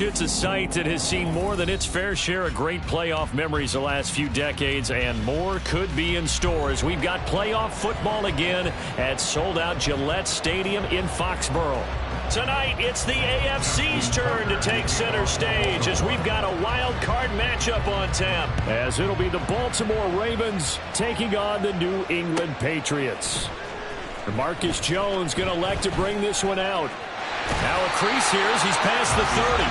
It's a site that has seen more than its fair share of great playoff memories the last few decades, and more could be in store as we've got playoff football again at sold-out Gillette Stadium in Foxborough. Tonight, it's the AFC's turn to take center stage as we've got a wild card matchup on tap. As it'll be the Baltimore Ravens taking on the New England Patriots. Marcus Jones going to elect to bring this one out. Now a crease here as he's past the 30.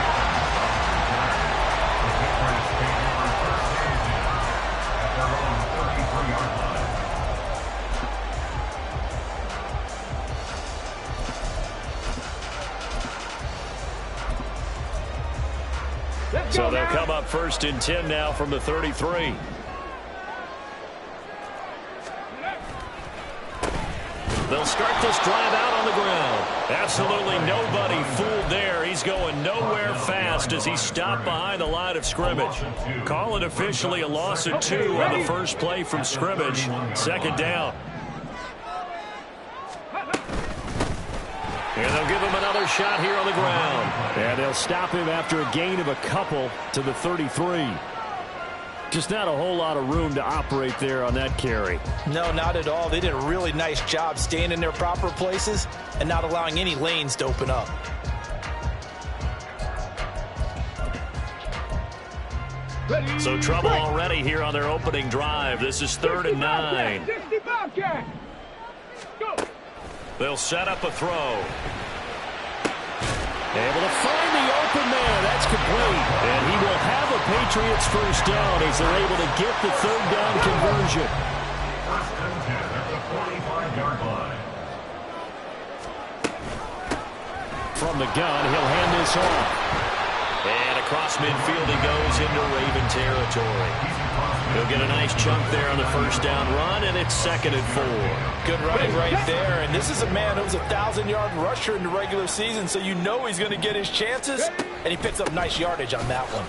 So they'll come up 1st and 10 now from the 33. They'll start this drive out on the ground. Absolutely nobody fooled there. He's going nowhere fast as he's stopped behind the line of scrimmage. Call it officially a loss of 2 on the first play from scrimmage. 2nd down. And they'll give him another shot here on the ground. And they'll stop him after a gain of a couple to the 33. Just not a whole lot of room to operate there on that carry. No, not at all. They did a really nice job staying in their proper places and not allowing any lanes to open up. So trouble already here on their opening drive. This is 3rd and 9. They'll set up a throw. Able to find the open man. That's complete. And he will have a Patriots first down as they're able to get the 3rd down conversion. First and 10 at the 45-yard line. From the gun, he'll hand this off. And across midfield he goes into Raven territory. He'll get a nice chunk there on the first down run, and it's 2nd and 4. Good running right there, and this is a man who's a 1,000-yard rusher in the regular season, so you know he's going to get his chances, and he picks up nice yardage on that one.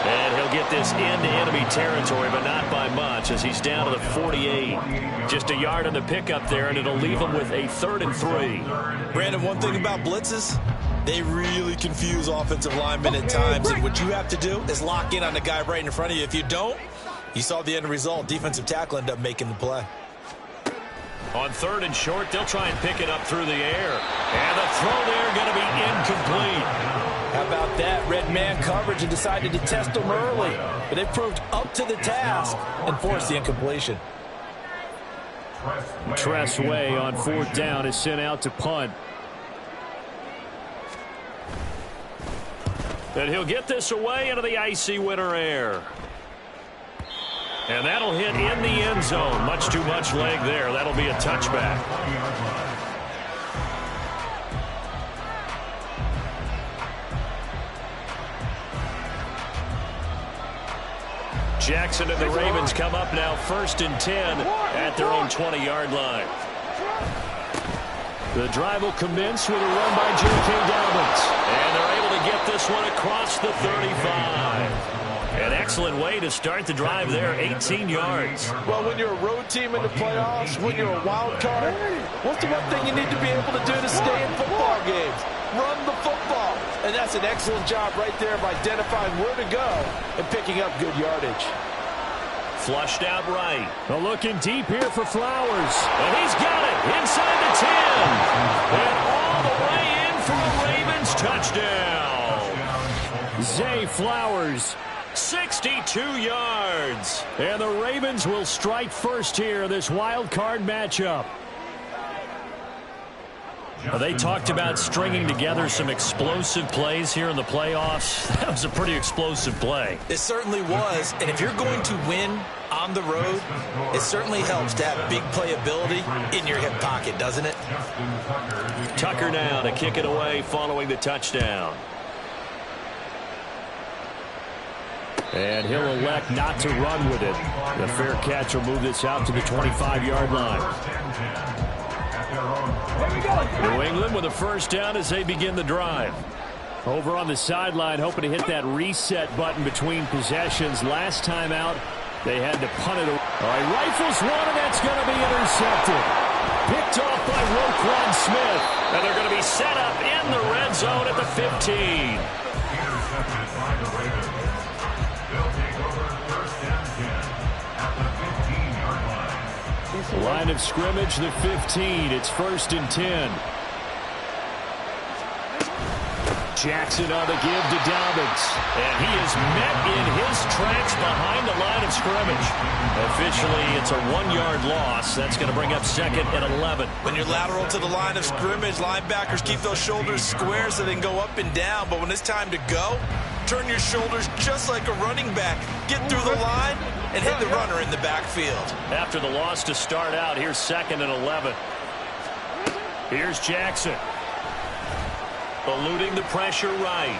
And he'll get this into enemy territory, but not by much as he's down to the 48. Just a yard on the pickup there, and it'll leave him with a 3rd and 3. Brandon, one thing about blitzes, they really confuse offensive linemen at times, and what you have to do is lock in on the guy right in front of you. If you don't, you saw the end result. Defensive tackle ended up making the play. On 3rd and short, they'll try and pick it up through the air. And the throw there going to be incomplete. How about that? Red man coverage and decided to test them early. But they proved up to the task and forced the incompletion. Tress Way on 4th down is sent out to punt. And he'll get this away into the icy winter air. And that'll hit in the end zone. Much too much leg there. That'll be a touchback. Jackson and the Ravens come up now 1st and 10 at their own 20-yard line. The drive will commence with a run by J.K. Dobbins. And they're able to get this one across the 35. An excellent way to start the drive there, 18 yards. Well, when you're a road team in the playoffs, when you're a wild card, what's the one thing you need to be able to do to stay in football games? Run the football. And that's an excellent job right there of identifying where to go and picking up good yardage. Flushed out right. Well, looking deep here for Flowers. And he's got it inside the 10. And all the way in for a Ravens touchdown. Zay Flowers, 62 yards. And the Ravens will strike first here in this wild card matchup. Well, they talked about stringing together some explosive plays here in the playoffs. That was a pretty explosive play. It certainly was. And if you're going to win on the road, it certainly helps to have big playability in your hip pocket, doesn't it? Tucker now to kick it away following the touchdown. And he'll elect not to run with it. The fair catch will move this out to the 25-yard line. New England with a first down as they begin the drive. Over on the sideline, hoping to hit that reset button between possessions. Last time out, they had to punt it. All right, rifles one, and that's going to be intercepted. Picked off by Roquan Smith. And they're going to be set up in the red zone at the 15. Intercepted by the Ravens. They'll take over first and 10 at the 15-yard line. Line of scrimmage, the 15. It's first and 10. Jackson on the give to Dobbins. And he is met in his tracks behind the line of scrimmage. Officially, it's a 1-yard loss. That's going to bring up second and 11. When you're lateral to the line of scrimmage, linebackers keep those shoulders square so they can go up and down. But when it's time to go, turn your shoulders just like a running back. Get through the line and hit the runner in the backfield. After the loss to start out, here's second and 11. Here's Jackson. Eluding the pressure right.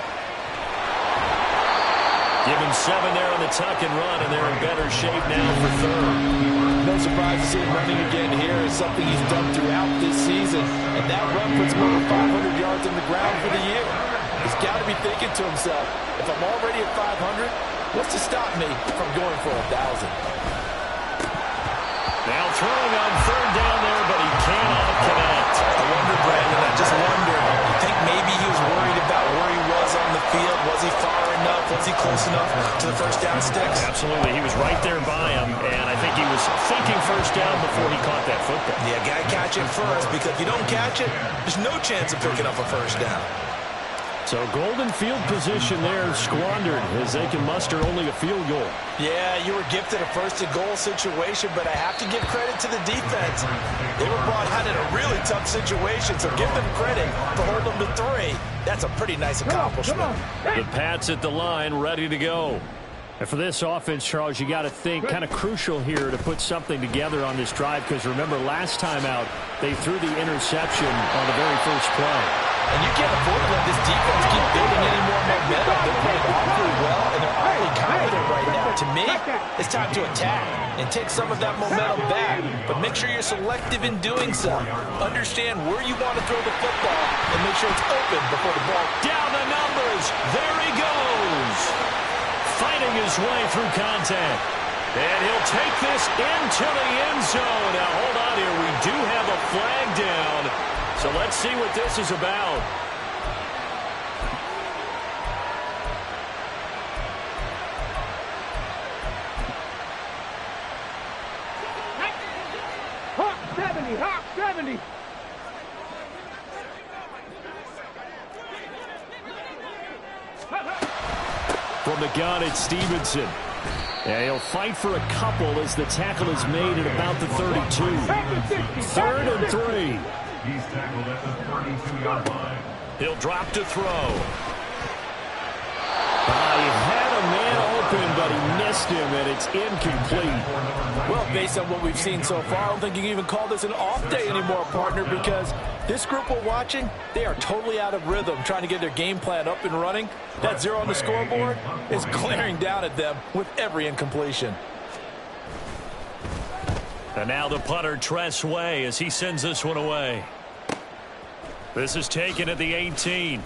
Give him 7 there on the tuck and run, and they're in better shape now for third. No surprise to see him running again here. Is something he's done throughout this season. And that run puts him over 500 yards on the ground for the year. He's got to be thinking to himself, if I'm already at 500, what's to stop me from going for 1,000? Now throwing on third down there, but he cannot connect. I wonder, Brandon, I just wonder, you think maybe he was worried about where he was on the field? Was he far enough? Was he close enough to the first down sticks? Absolutely. He was right there by him, and I think he was thinking first down before he caught that football. Yeah, got to catch it first, because if you don't catch it, there's no chance of picking up a first down. So golden field position there squandered as they can muster only a field goal. Yeah, you were gifted a first-and-goal situation, but I have to give credit to the defense. They were brought out in a really tough situation, so give them credit for holding them to 3. That's a pretty nice accomplishment. The Pats at the line, ready to go. And for this offense, Charles, you got to think kind of crucial here to put something together on this drive, because remember, last time out, they threw the interception on the very first play. And you can't afford to let this defense keep building any more momentum. They're playing awfully well, and they're highly confident right now. To me, it's time to attack and take some of that momentum back. But make sure you're selective in doing so. Understand where you want to throw the football and make sure it's open before the ball. Down the numbers. There he goes. Fighting his way through contact. And he'll take this into the end zone. Now, hold on here. We do have a flag down. So let's see what this is about. Hawk 70, Hawk 70. From the gun, it's Stevenson. Yeah, he'll fight for a couple as the tackle is made at about the 32. 3rd and 3. He's tackled at the 32-yard line. He'll drop to throw. He had a man open, but he missed him, and it's incomplete. Well, based on what we've seen so far, I don't think you can even call this an off day anymore, partner, because this group we're watching, they are totally out of rhythm, trying to get their game plan up and running. That 0 on the scoreboard is glaring down at them with every incompletion. And now the punter, Tress Way, as he sends this one away. This is taken at the 18.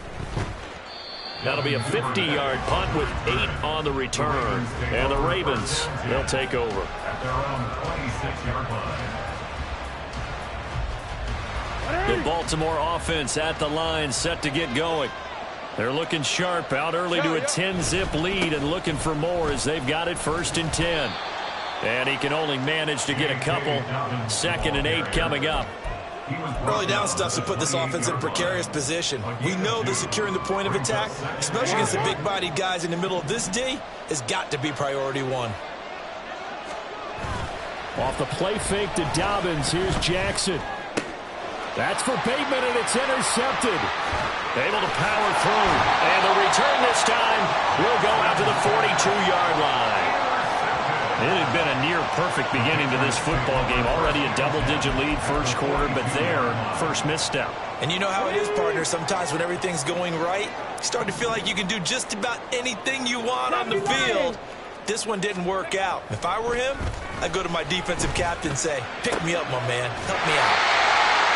That'll be a 50-yard punt with 8 on the return. And the Ravens, they'll take over. At their own 26-yard line. The Baltimore offense at the line, set to get going. They're looking sharp, out early to a 10-zip lead and looking for more as they've got it 1st and 10. And he can only manage to get a couple. 2nd and 8 coming up. Early down stuff to put this offense in a precarious position. We know that securing the point of attack, especially against the big-bodied guys in the middle of this D, has got to be priority 1. Off the play fake to Dobbins. Here's Jackson. That's for Bateman, and it's intercepted. Able to power through. And the return this time will go out to the 42-yard line. It had been a near-perfect beginning to this football game. Already a double-digit lead first quarter, but their first misstep. And you know how it is, partner. Sometimes when everything's going right, you start to feel like you can do just about anything you want on the field. This one didn't work out. If I were him, I'd go to my defensive captain and say, pick me up, my man. Help me out.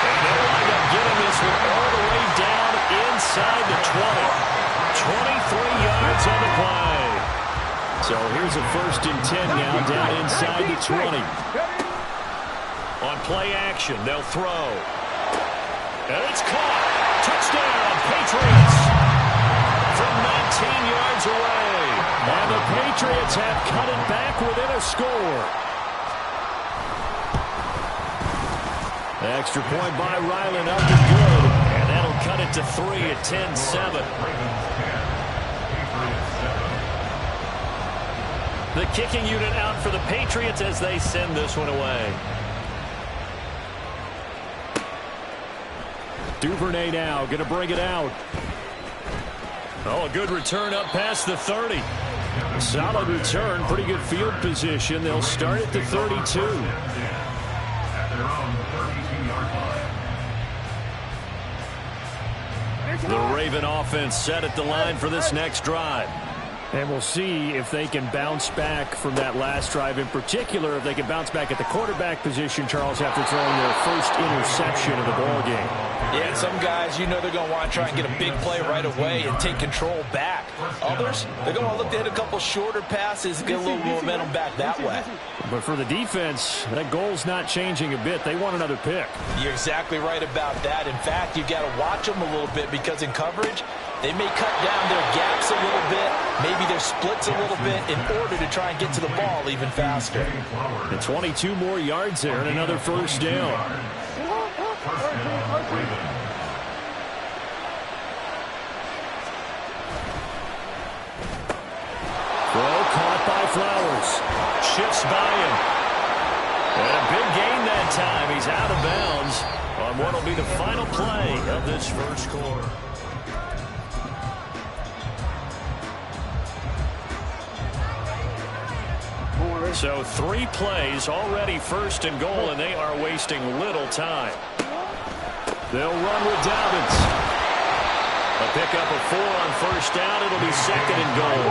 And they'll wind up getting this one all the way down inside the 20. 23 yards on the play. So here's a 1st and 10 now down inside the 20. On play action, they'll throw. And it's caught. Touchdown, Patriots. From 19 yards away. And the Patriots have cut it back within a score. The extra point by Ryland up and good. And that'll cut it to 3 at 10-7. The kicking unit out for the Patriots as they send this one away. Duvernay now going to bring it out. Oh, a good return up past the 30. Solid return, pretty good field position. They'll start at the 32. At their own 32-yard line. The Raven offense set at the line for this next drive. And we'll see if they can bounce back from that last drive. In particular, if they can bounce back at the quarterback position, Charles, after throwing their first interception of the ballgame. Yeah, and some guys, you know they're going to want to try and get a big play right away and take control back. Others, they're going to look to hit a couple shorter passes, get a little momentum back that way. But for the defense, that goal's not changing a bit. They want another pick. You're exactly right about that. In fact, you got to watch them a little bit because in coverage, they may cut down their gaps a little bit, maybe their splits a little bit in order to try and get to the ball even faster. And 22 more yards there and another first down. Throw caught by Flowers. Shifts by him. And a big gain that time. He's out of bounds on what will be the final play of this first quarter. So 3 plays, already first and goal, and they are wasting little time. They'll run with Dobbins. A pickup of 4 on first down. It'll be second and goal.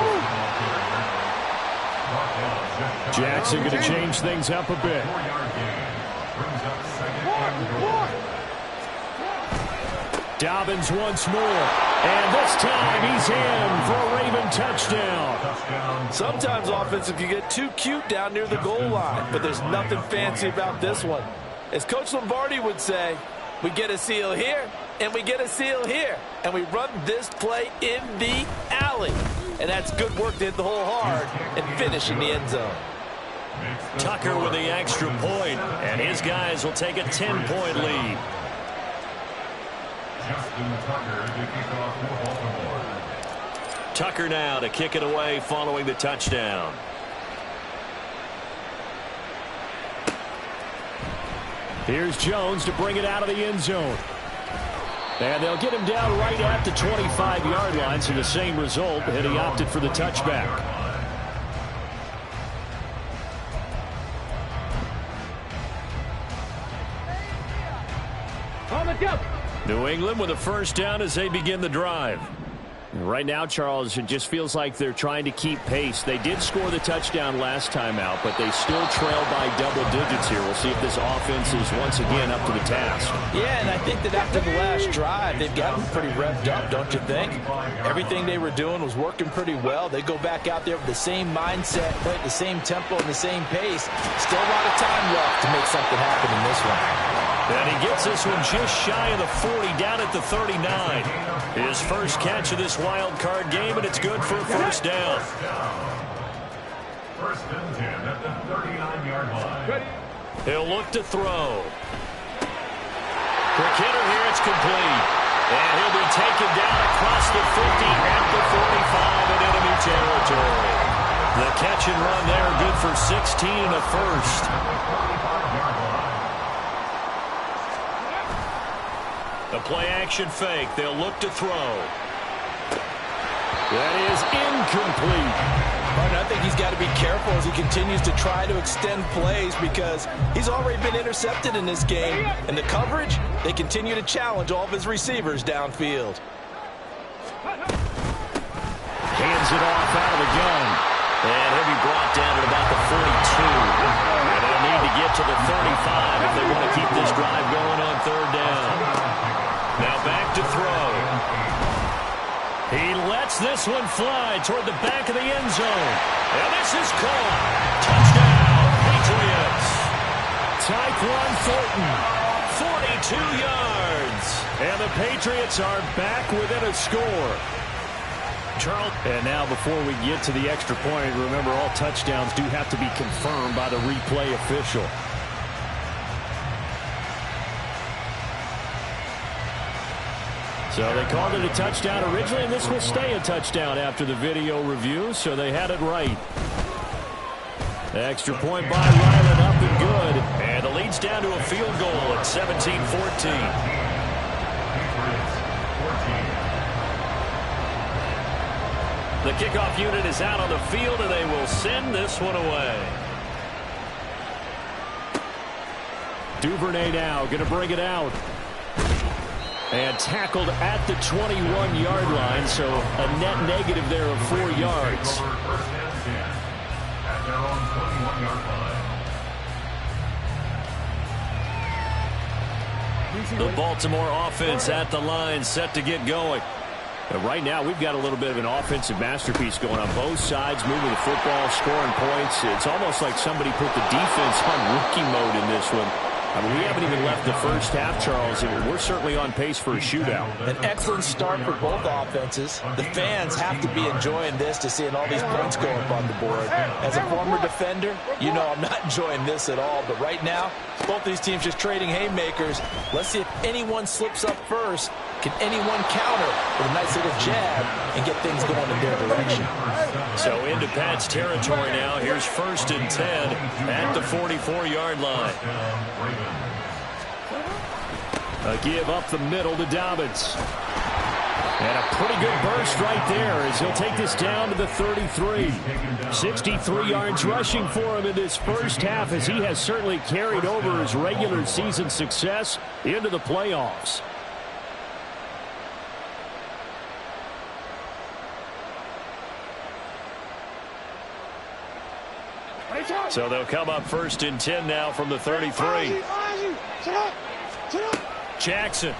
Jackson going to change things up a bit. Dobbins once more. And this time he's in for a Raven touchdown. Sometimes offensive can get too cute down near the goal line, but there's nothing fancy about this one. As Coach Lombardi would say, we get a seal here, and we get a seal here, and we run this play in the alley. And that's good work to hit the hole hard and finish in the end zone. Tucker with the extra point, and his guys will take a 10-point lead. Tucker now to kick it away following the touchdown. Here's Jones to bring it out of the end zone. And they'll get him down right at the 25-yard line, so the same result, and he opted for the touchback. On the jump. New England with a first down as they begin the drive. Right now, Charles, it just feels like they're trying to keep pace. They did score the touchdown last time out, but they still trail by double digits here. We'll see if this offense is once again up to the task. Yeah, and I think that after the last drive, they've got them pretty revved up, don't you think? Everything they were doing was working pretty well. They go back out there with the same mindset, play at the same tempo and the same pace. Still a lot of time left to make something happen in this one. And he gets this one just shy of the 40, down at the 39. His first catch of this wild card game, and it's good for a first down. First and 10 at the 39-yard line. He'll look to throw. Quick hitter here, it's complete. And he'll be taken down across the 50 at the 45 in enemy territory. The catch and run there, good for 16 and a first. The play-action fake. They'll look to throw. That is incomplete. Martin, I think he's got to be careful as he continues to try to extend plays because he's already been intercepted in this game. And the coverage, they continue to challenge all of his receivers downfield. Hands it off out of the gun. And he'll be brought down at about the 42. And they'll need to get to the 35 if they want to keep this drive going on third down. Now back to throw. He lets this one fly toward the back of the end zone. And this is caught. Touchdown, Patriots. Tyquan Thornton 42 yards. And the Patriots are back within a score. Charles. And now before we get to the extra point, remember all touchdowns do have to be confirmed by the replay official. So they called it a touchdown originally, and this will stay a touchdown after the video review, so they had it right. The extra point by Ryland up and good. And the lead's down to a field goal at 17-14. The kickoff unit is out on the field, and they will send this one away. Duvernay now going to bring it out. And tackled at the 21-yard line, so a net negative there of 4 yards. The Baltimore offense at the line, set to get going. But right now, we've got a little bit of an offensive masterpiece going on both sides, moving the football, scoring points. It's almost like somebody put the defense on rookie mode in this one. I mean, we haven't even left the first half, Charles, and we're certainly on pace for a shootout. An excellent start for both offenses. The fans have to be enjoying this to seeing all these points go up on the board. As a former defender, you know I'm not enjoying this at all. But right now, both these teams just trading haymakers. Let's see if anyone slips up first. Can anyone counter with a nice little jab and get things going in their direction? So into Pat's territory now. Here's 1st and 10 at the 44-yard line. A give up the middle to Dobbins. And a pretty good burst right there as he'll take this down to the 33. 63 yards rushing for him in this first half as he has certainly carried over his regular season success into the playoffs. So they'll come up 1st and 10 now from the 33. Jackson.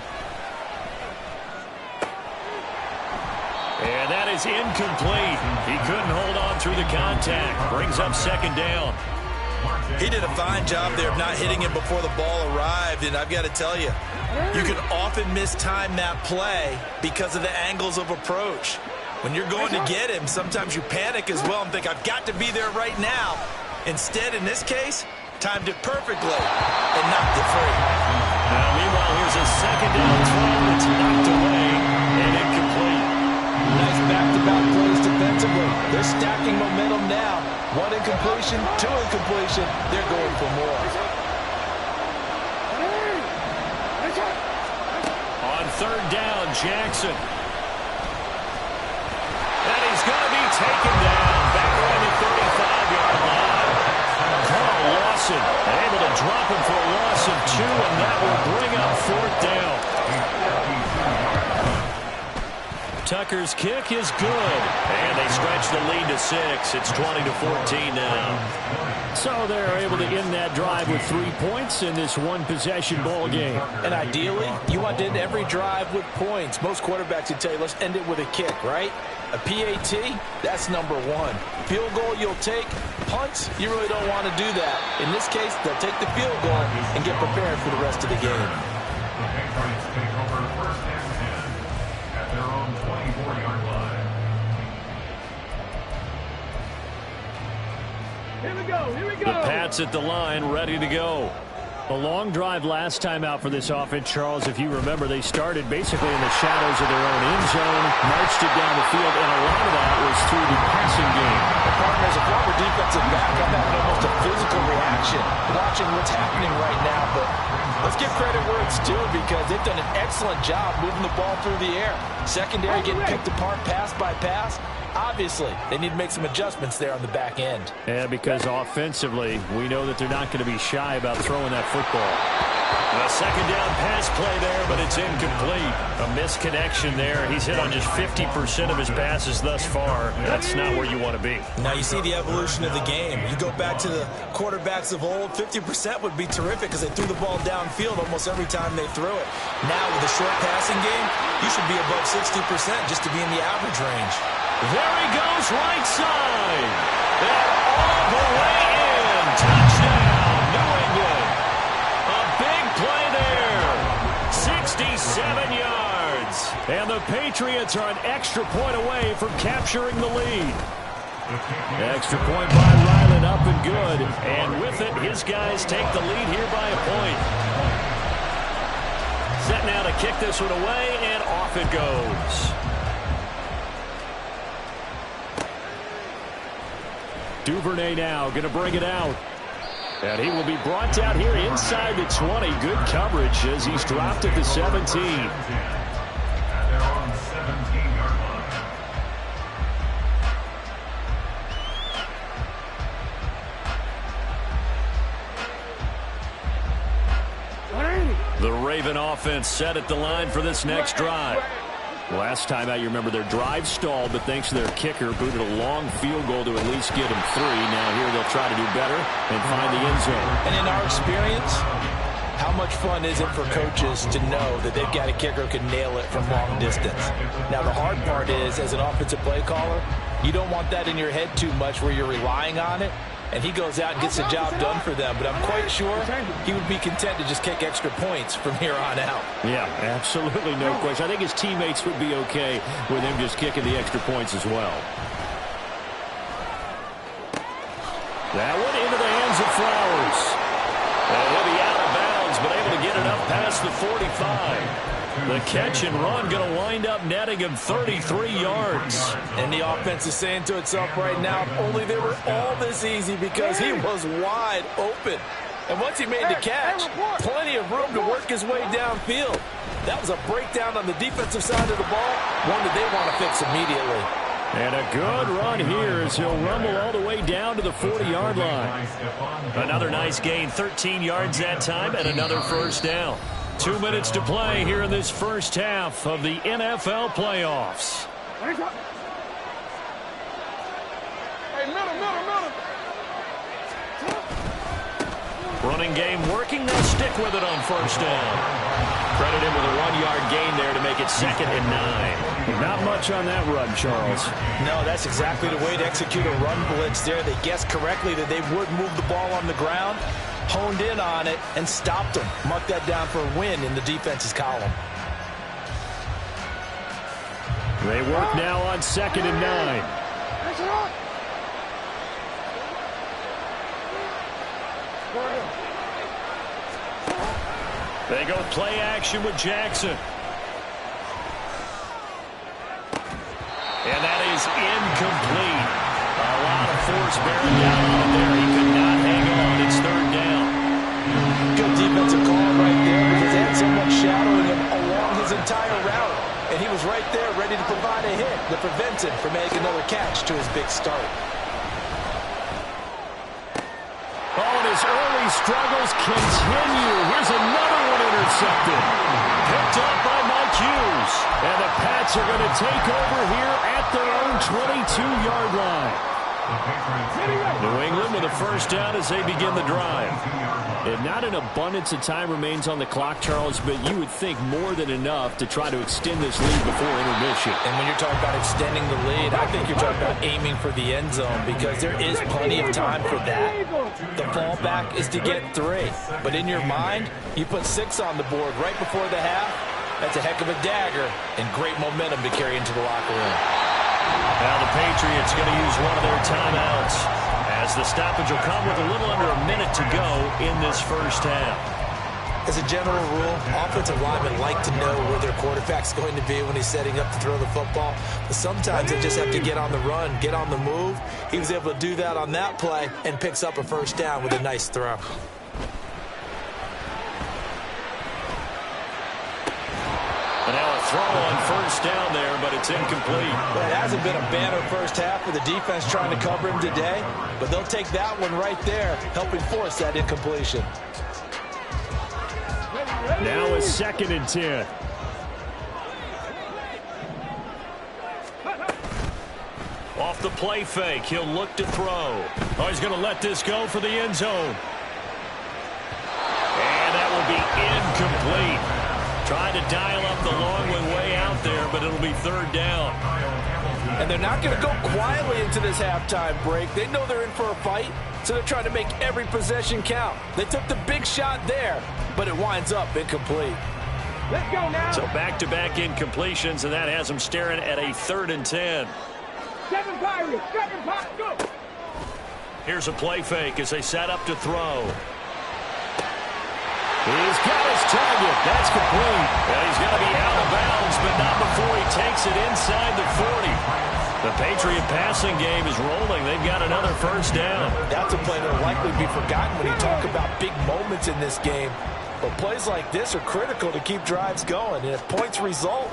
And that is incomplete. He couldn't hold on through the contact. Brings up 2nd down. He did a fine job there of not hitting him before the ball arrived, and I've got to tell you, you can often mistime that play because of the angles of approach. When you're going to get him, sometimes you panic as well and think, I've got to be there right now. Instead, in this case, timed it perfectly and knocked it free. Now, meanwhile, here's a 2nd down throw that's knocked away and incomplete. Nice back-to-back plays defensively. They're stacking momentum now. 1 incompletion, 2 incompletion. They're going for more. On 3rd down, Jackson. And he's going to be taken down back on the 35-yard line. Carl Lawson able to drop him for a loss of 2, and that will bring up 4th down. Tucker's kick is good, and they stretch the lead to 6. It's 20-14 now. So they're able to end that drive with 3 points in this one-possession ball game. And ideally, you want to end every drive with points. Most quarterbacks would tell you, let's end it with a kick, right? A PAT, that's number 1. Field goal you'll take. Punts, you really don't want to do that. In this case, they'll take the field goal and get prepared for the rest of the game. The Patriots take over 1st and 10 at their own 24-yard line. Here we go, here we go. The Pats at the line, ready to go. A long drive last time out for this offense, Charles. If you remember, they started basically in the shadows of their own end zone, marched it down the field, and a lot of that was through the passing game. Partner, as a former defensive back, I'm having almost a physical reaction watching what's happening right now, but let's give credit where it's due because they've done an excellent job moving the ball through the air. Secondary getting picked apart pass by pass. Obviously, they need to make some adjustments there on the back end. Yeah, because offensively, we know that they're not going to be shy about throwing that football. A 2nd down pass play there, but it's incomplete. A misconnection there. He's hit on just 50% of his passes thus far. That's not where you want to be. Now you see the evolution of the game. You go back to the quarterbacks of old, 50% would be terrific because they threw the ball downfield almost every time they threw it. Now with the short passing game, you should be above 60% just to be in the average range. There he goes, right side. And all the way in. Touchdown, New England. A big play there 7 yards. And the Patriots are an extra point away from capturing the lead. Extra point by Ryland, up and good. And with it, his guys take the lead here by a point. Set now to kick this one away, and off it goes. Duvernay now going to bring it out. And he will be brought down here inside the 20. Good coverage as he's dropped at the 17. At their own 17-yard line. The Raven offense set at the line for this next drive. Last time out, you remember their drive stalled, but thanks to their kicker, booted a long field goal to at least get them 3. Now here they'll try to do better and find the end zone. And in our experience, how much fun is it for coaches to know that they've got a kicker who can nail it from long distance? Now, the hard part is, as an offensive play caller, you don't want that in your head too much where you're relying on it. And he goes out and gets the job done for them. But I'm quite sure he would be content to just kick extra points from here on out. Yeah, absolutely no question. I think his teammates would be okay with him just kicking the extra points as well. That one into the hands of Flowers. And he'll be out of bounds, but able to get it up past the 45. The catch and run going to wind up netting him 33 yards. And the offense is saying to itself right now, if only they were all this easy, because he was wide open. And once he made the catch, plenty of room to work his way downfield. That was a breakdown on the defensive side of the ball, one that they want to fix immediately. And a good run here as he'll rumble all the way down to the 40-yard line. Another nice gain, 13 yards that time, and another first down. 2 minutes to play here in this first half of the NFL playoffs. Hey, middle. Running game working. They'll stick with it on first down. Credit him with a 1-yard gain there to make it 2nd and 9. Not much on that run, Charles. No, that's exactly the way to execute a run blitz there. They guessed correctly that they would move the ball on the ground, honed in on it, and stopped them. Mark that down for a win in the defense's column. They work now on 2nd and 9. They go play action with Jackson. And that is incomplete. A lot of force bearing down on there. He could not hang on. It's 3rd down. Good defensive call right there, because they had someone shadowing him along his entire route. And he was right there ready to provide a hit that prevents him from making another catch to his big start. Oh, and his early struggles continue. Here's another one intercepted. Picked up by Mike Hughes. And the Pats are going to take over here at their own 22-yard line. New England with a first down as they begin the drive. And not an abundance of time remains on the clock, Charles, but you would think more than enough to try to extend this lead before intermission. And when you're talking about extending the lead, I think you're talking about aiming for the end zone, because there is plenty of time for that. The fallback is to get 3. But in your mind, you put 6 on the board right before the half. That's a heck of a dagger and great momentum to carry into the locker room. Now the Patriots going to use one of their timeouts, as the stoppage will come with a little under a minute to go in this first half. As a general rule, offensive linemen like to know where their quarterback's going to be when he's setting up to throw the football. But sometimes they just have to get on the run, get on the move. He was able to do that on that play and picks up a first down with a nice throw. And now a throw on first down there, but it's incomplete. Well, it hasn't been a banner first half for the defense trying to cover him today, but they'll take that one right there, helping force that incompletion. Now a 2nd and 10. Off the play fake, he'll look to throw. Oh, he's going to let this go for the end zone. And that will be incomplete. Trying to dial up the long one way out there, but it'll be 3rd down. And they're not going to go quietly into this halftime break. They know they're in for a fight, so they're trying to make every possession count. They took the big shot there, but it winds up incomplete. Let's go now. So back-to-back incompletions, and that has them staring at a 3rd and 10. 7 Pirates, 7 Pirates, go. Here's a play fake as they set up to throw. He's got his target. That's complete. And he's going to be out of bounds, but not before he takes it inside the 40. The Patriot passing game is rolling. They've got another first down. That's a play that will likely be forgotten when you talk about big moments in this game. But plays like this are critical to keep drives going. And if points result,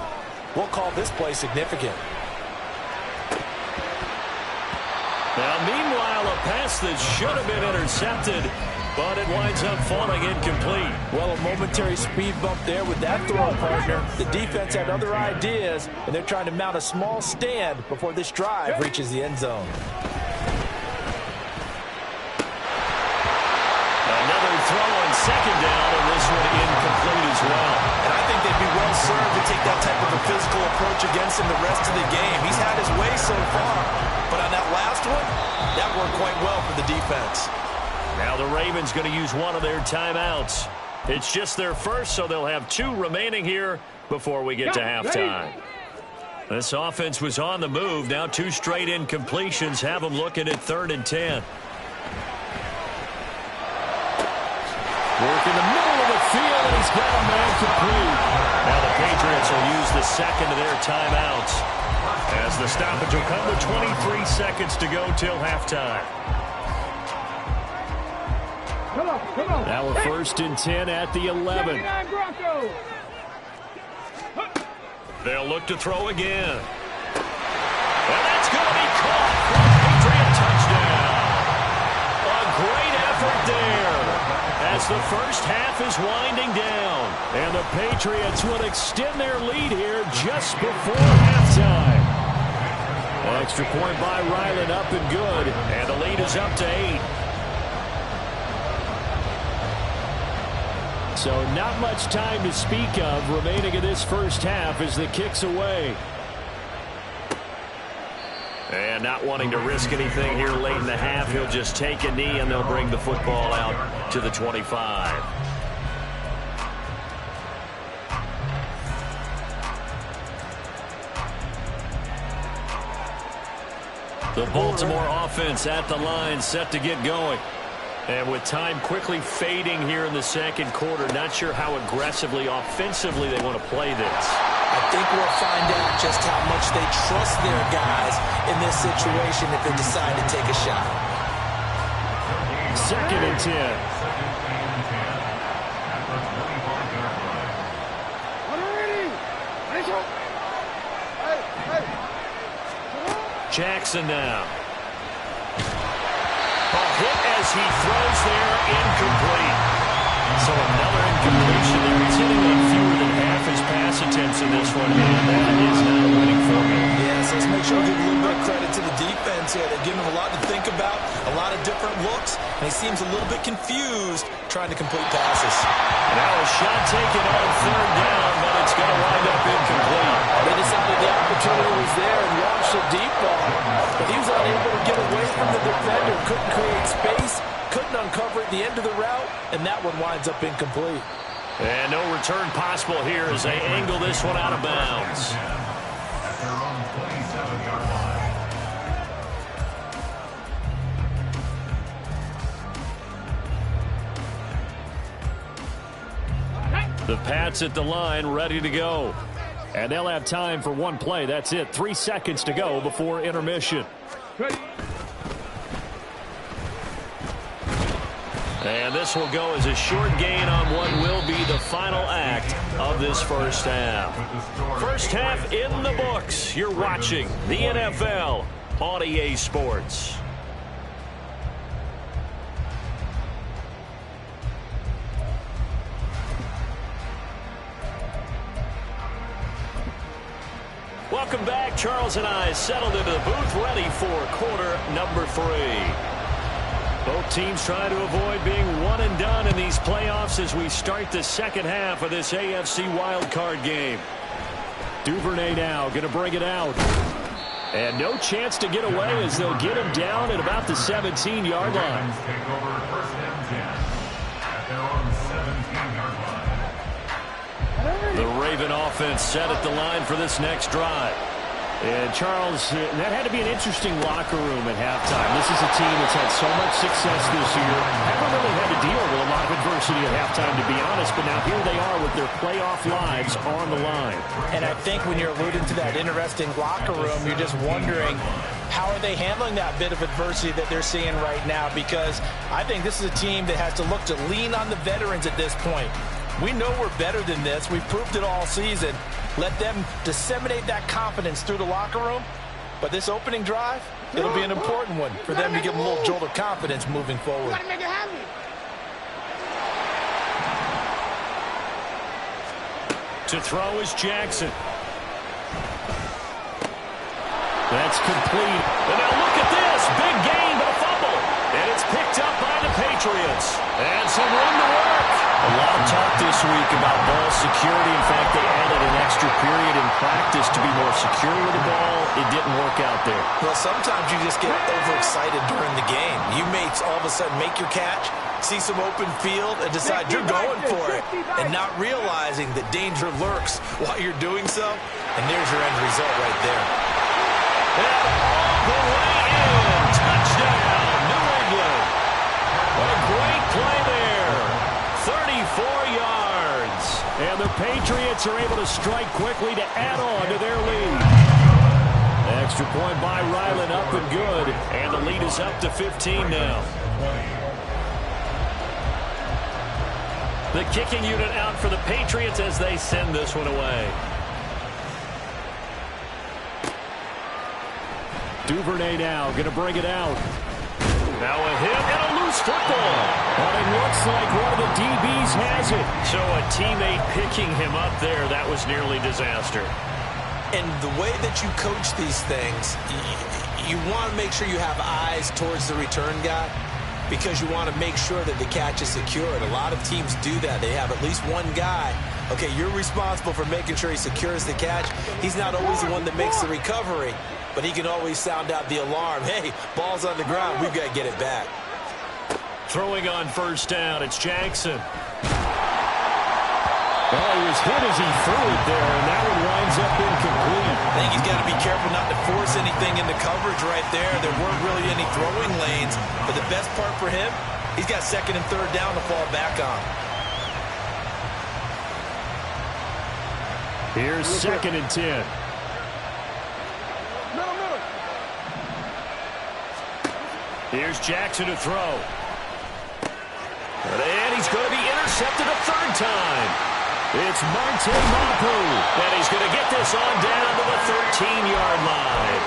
we'll call this play significant. Now, meanwhile, a pass that should have been intercepted, but it winds up falling incomplete. Well, a momentary speed bump there with that throw, partner. The defense had other ideas, and they're trying to mount a small stand before this drive reaches the end zone. Another throw on 2nd down, and this one incomplete as well. And I think they'd be well served to take that type of a physical approach against him the rest of the game. He's had his way so far, but on that last one, that worked quite well for the defense. Now the Ravens going to use one of their timeouts. It's just their first, so they'll have 2 remaining here before we get to halftime. This offense was on the move. Now 2 straight incompletions have them looking at 3rd and 10. Work in the middle of the field, and he's got a man complete. Now the Patriots will use the second of their timeouts as the stoppage will come with 23 seconds to go till halftime. Come on. Now we're 1st and 10 at the 11. 79 Broncos. They'll look to throw again. And that's going to be caught for a Patriot touchdown. A great effort there as the first half is winding down. And the Patriots will extend their lead here just before halftime. An extra point by Ryland up and good. And the lead is up to 8. So not much time to speak of remaining in this first half as the kick's away. And not wanting to risk anything here late in the half, he'll just take a knee and they'll bring the football out to the 25. The Baltimore offense at the line, set to get going. And with time quickly fading here in the second quarter, not sure how aggressively, offensively they want to play this. I think we'll find out just how much they trust their guys in this situation if they decide to take a shot. 2nd and 10. Jackson now. Hit as he throws there, incomplete. So another incompletion there. He's hitting on fewer than half his pass attempts in this one, and that is not a winning formula. Yes, let's make sure we give a little bit of credit to the defense here. They're giving him a lot to think about, a lot of different looks, and he seems a little bit confused trying to complete passes. Now a shot taken on 3rd down, but it's going to wind up incomplete. They decided the opportunity was there and launched a deep ball, but he was unable to get away from the defender, couldn't create space, couldn't uncover at the end of the route, and that one winds up incomplete. And no return possible here as they angle this one out of bounds. At their own 27-yard line. The Pats at the line, ready to go. And they'll have time for one play. That's it. 3 seconds to go before intermission. And this will go as a short gain on what will be the final act of this first half. First half in the books. You're watching the NFL on EA Sports. Welcome back. Charles and I settled into the booth, ready for quarter number 3. Both teams trying to avoid being one and done in these playoffs as we start the second half of this AFC wildcard game. Duvernay now going to bring it out. And no chance to get away as they'll get him down at about the 17-yard line. Take over 1st and 10 at their own 17-yard line. The Raven offense set at the line for this next drive. And, Charles, that had to be an interesting locker room at halftime. This is a team that's had so much success this year. Haven't really had to deal with a lot of adversity at halftime, to be honest. But now here they are with their playoff lives on the line. And I think when you're alluding to that interesting locker room, you're just wondering, how are they handling that bit of adversity that they're seeing right now? Because I think this is a team that has to look to lean on the veterans at this point. We know we're better than this. We've proved it all season. Let them disseminate that confidence through the locker room. But this opening drive, it'll be an important one for them to give them a little jolt of confidence moving forward. To throw is Jackson. That's complete. And now look at this. Big gain, but a fumble. And it's picked up by the Patriots. And some room to work. A lot of talk this week about ball security. In fact, they added an extra period in practice to be more secure with the ball. It didn't work out there. Well, sometimes you just get overexcited during the game. You may all of a sudden make your catch, see some open field, and decide you're going for it, and not realizing that danger lurks while you're doing so. And there's your end result right there. And all the way in. Touchdown, New England. A great play there. 34 yards. And the Patriots are able to strike quickly to add on to their lead. Extra point by Ryland, up and good. And the lead is up to 15 now. The kicking unit out for the Patriots as they send this one away. Duvernay now going to bring it out. Now a hit and a loose football. But it looks like one of the DBs has it. So a teammate picking him up there, that was nearly disaster. And the way that you coach these things, you want to make sure you have eyes towards the return guy because you want to make sure that the catch is secured. A lot of teams do that. They have at least one guy. Okay, you're responsible for making sure he secures the catch. He's not always the one that makes the recovery, but he can always sound out the alarm. Hey, ball's on the ground. We've got to get it back. Throwing on first down, it's Jackson. Oh, he was hit as he threw it there, and that one winds up incomplete. I think he's got to be careful not to force anything into coverage right there. There weren't really any throwing lanes, but the best part for him, he's got second and third down to fall back on. Here's second and 10. Here's Jackson to throw. And he's going to be intercepted a third time. It's Marte Mapu. And he's going to get this on down to the 13-yard line.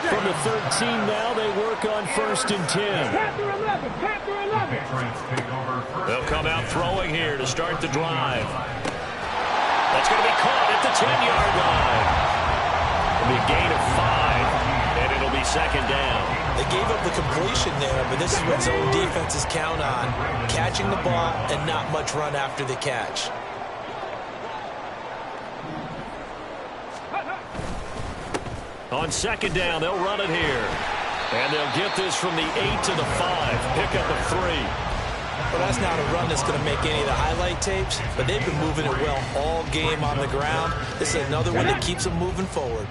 From the 13 now, they work on first and 10. Panther 11, Panther 11. They'll come out throwing here to start the drive. That's going to be caught at the 10-yard line. It'll be a gain of 5, and it'll be second down. They gave up the completion there, but this is what zone defenses count on. Catching the ball and not much run after the catch. On second down, they'll run it here. And they'll get this from the 8 to the 5. Pick up a 3. Well, that's not a run that's going to make any of the highlight tapes, but they've been moving it well all game on the ground. This is another one that keeps them moving forward.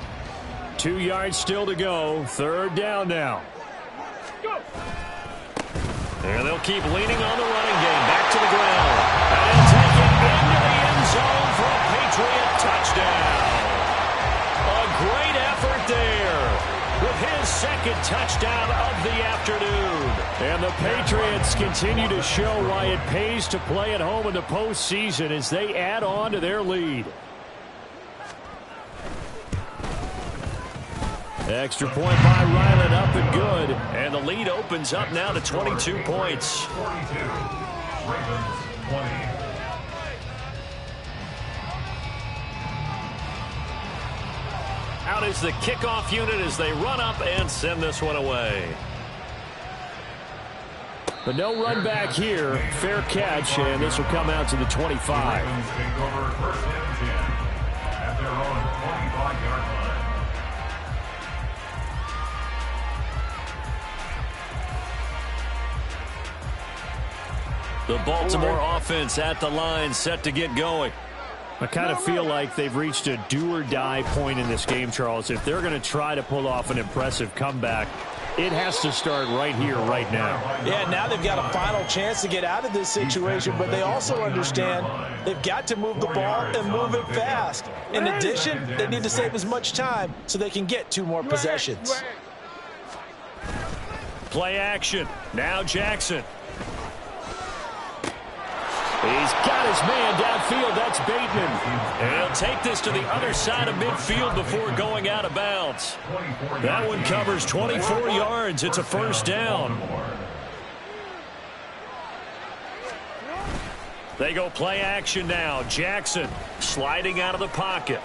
2 yards still to go. Third down now. And they'll keep leaning on the running game. Back to the ground. And they'll take it into the end zone for a Patriot touchdown. A great effort there with his second touchdown of the afternoon. And the Patriots continue to show why it pays to play at home in the postseason as they add on to their lead. Extra point by Ryland, up and good. And the lead opens up now to 22 points. 42. Ravens 20. Out is the kickoff unit as they run up and send this one away. But no run back here. Fair catch, and this will come out to the 25. Ravens take over first and 10 at their own 25-yard line. The Baltimore offense at the line, set to get going. I kind of feel like they've reached a do-or-die point in this game, Charles. If they're going to try to pull off an impressive comeback, it has to start right here, right now. Yeah, now they've got a final chance to get out of this situation, but they also understand they've got to move the ball and move it fast. In addition, they need to save as much time so they can get 2 more possessions. Play action. Now Jackson. He's got his man downfield. That's Bateman. And he'll take this to the other side of midfield before going out of bounds. That one covers 24 yards. It's a first down. They go play action now. Jackson sliding out of the pocket.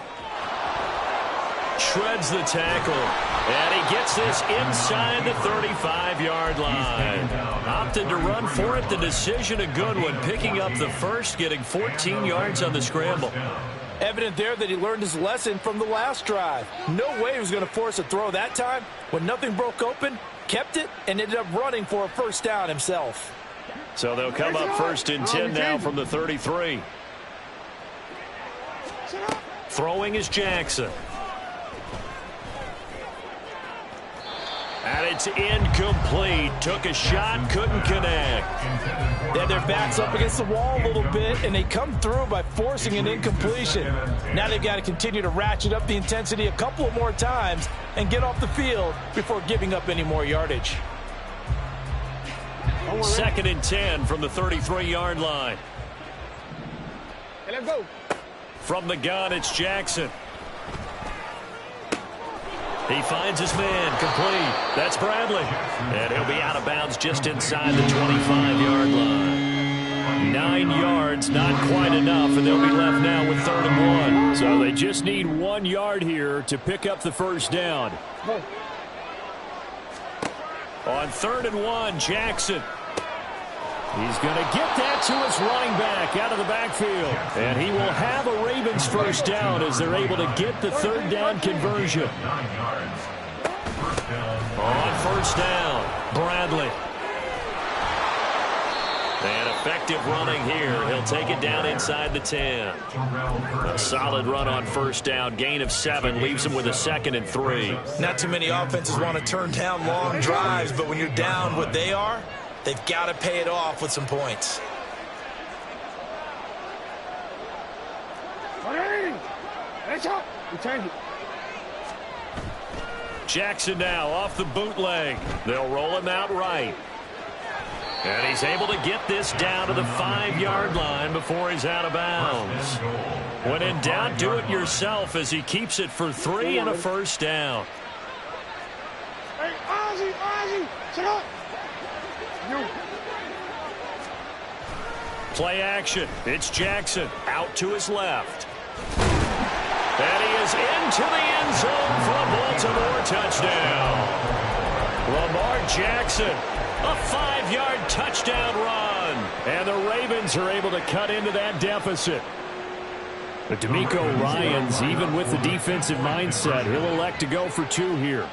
Shreds the tackle. And he gets this inside the 35-yard line. Opted to run for it. The decision a good one. Picking up the first, getting 14 yards on the scramble. Evident there that he learned his lesson from the last drive. No way he was going to force a throw that time. When nothing broke open, kept it, and ended up running for a first down himself. So they'll come up first and 10 now from the 33. Throwing is Jackson. And it's incomplete. Took a shot, couldn't connect. Yeah, their back's up against the wall a little bit, and they come through by forcing an incompletion. Now they've got to continue to ratchet up the intensity a couple of more times and get off the field before giving up any more yardage. 2nd and 10 from the 33-yard line. Let's go. From the gun, it's Jackson. He finds his man, complete. That's Bradley. And he'll be out of bounds just inside the 25-yard line. 9 yards, not quite enough, and they'll be left now with 3rd and 1. So they just need 1 yard here to pick up the first down. On 3rd and 1, Jackson. He's going to get that to his running back out of the backfield. And he will have a Ravens first down as they're able to get the 3rd down conversion. On first down, Bradley. And effective running here. He'll take it down inside the 10. A solid run on first down. Gain of 7 leaves him with a 2nd and 3. Not too many offenses want to turn down long drives, but when you're down what they are, they've got to pay it off with some points. Jackson now off the bootleg. They'll roll him out right. And he's able to get this down to the 5-yard line before he's out of bounds. When in doubt, do it yourself as he keeps it for 3 and a first down. Hey, Ozzie, check out. Play action. It's Jackson out to his left. And he is into the end zone for a Baltimore touchdown. Lamar Jackson, a 5-yard touchdown run. And the Ravens are able to cut into that deficit. But DeMeco Ryans, even with the defensive mindset, he'll elect to go for 2 here.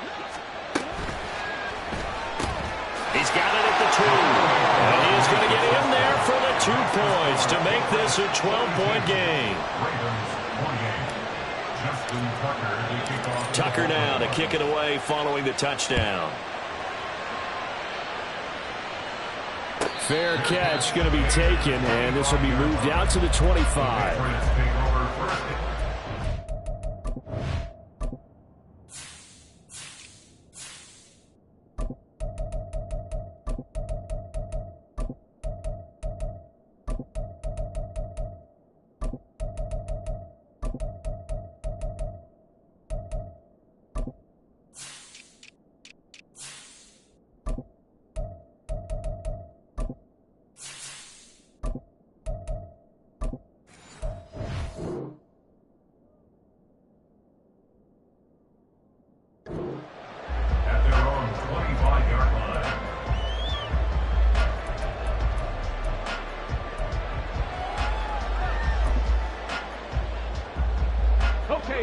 He's got it at the 2. And he's going to get in there for the 2 points to make this a 12-point game. Tucker now to kick it away following the touchdown. Fair catch going to be taken, and this will be moved out to the 25.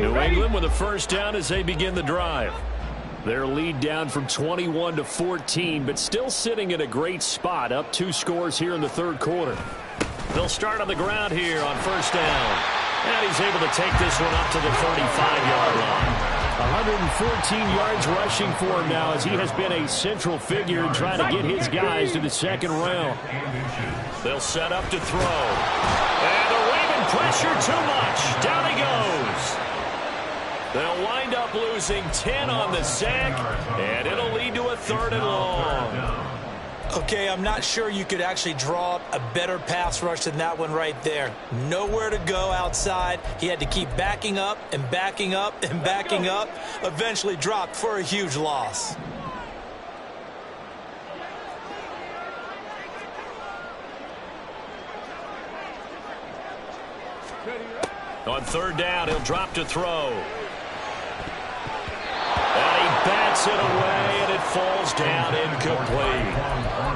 New England with a first down as they begin the drive. Their lead down from 21 to 14, but still sitting in a great spot, up 2 scores here in the third quarter. They'll start on the ground here on first down. And he's able to take this one up to the 35-yard line. 114 yards rushing for him now as he has been a central figure in trying to get his guys to the second round. They'll set up to throw. And the Raven pressure too much. Down he goes. They'll wind up losing 10 on the sack, and it'll lead to a 3rd and long. Okay, I'm not sure you could actually draw up a better pass rush than that one right there. Nowhere to go outside. He had to keep backing up and backing up and backing up. Eventually dropped for a huge loss. On 3rd down, he'll drop to throw. And he bats it away, and it falls down incomplete.